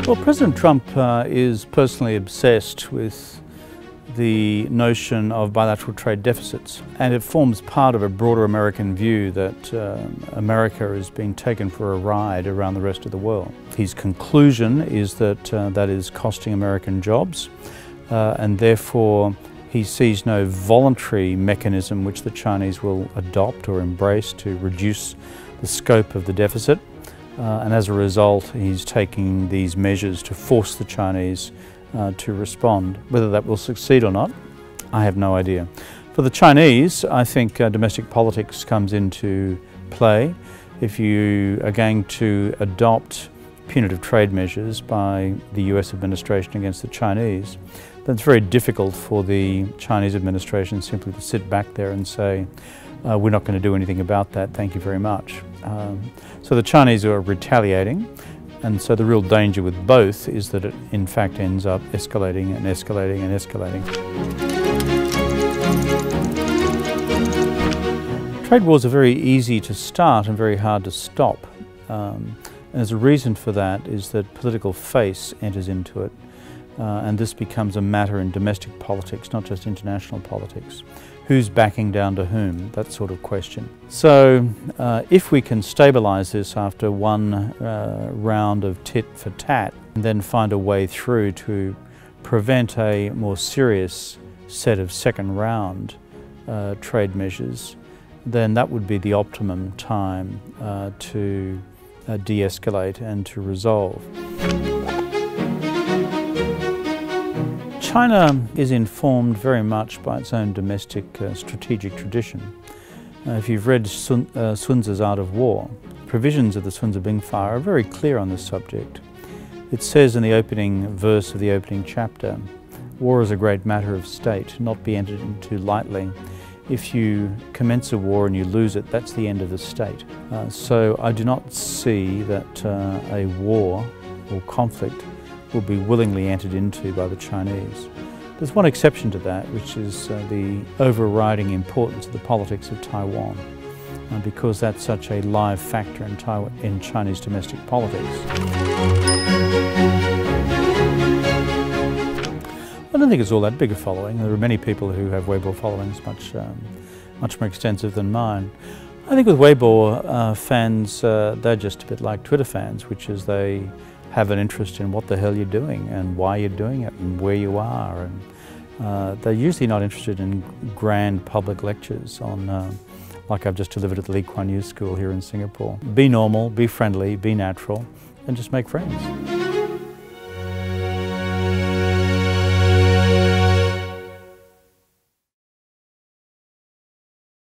Well, President Trump is personally obsessed with the notion of bilateral trade deficits, and it forms part of a broader American view that America is being taken for a ride around the rest of the world. His conclusion is that that is costing American jobs, and therefore he sees no voluntary mechanism which the Chinese will adopt or embrace to reduce the scope of the deficit. And as a result, he's taking these measures to force the Chinese to respond. Whether that will succeed or not, I have no idea. For the Chinese, I think domestic politics comes into play. If you are going to adopt punitive trade measures by the US administration against the Chinese, then it's very difficult for the Chinese administration simply to sit back there and say, we're not going to do anything about that, thank you very much. So the Chinese are retaliating, and so the real danger with both is that it in fact ends up escalating and escalating and escalating. Trade wars are very easy to start and very hard to stop. And there's a reason for that is that political face enters into it. And this becomes a matter in domestic politics, not just international politics. Who's backing down to whom? That sort of question. So if we can stabilise this after one round of tit for tat, and then find a way through to prevent a more serious set of second round trade measures, then that would be the optimum time to de-escalate and to resolve. China is informed very much by its own domestic strategic tradition. If you've read Sun Tzu's Art of War, provisions of the Sun Tzu Bing Fa are very clear on this subject. It says in the opening verse of the opening chapter, "War is a great matter of state, not be entered into lightly. If you commence a war and you lose it, that's the end of the state." So I do not see that a war or conflict will be willingly entered into by the Chinese. There's one exception to that, which is the overriding importance of the politics of Taiwan, because that's such a live factor in Chinese domestic politics. I don't think it's all that big a following. There are many people who have Weibo followings much more extensive than mine. I think with Weibo fans, they're just a bit like Twitter fans, which is they have an interest in what the hell you're doing and why you're doing it and where you are. And they're usually not interested in grand public lectures on, like I've just delivered at the LKY School here in Singapore. Be normal, be friendly, be natural, and just make friends.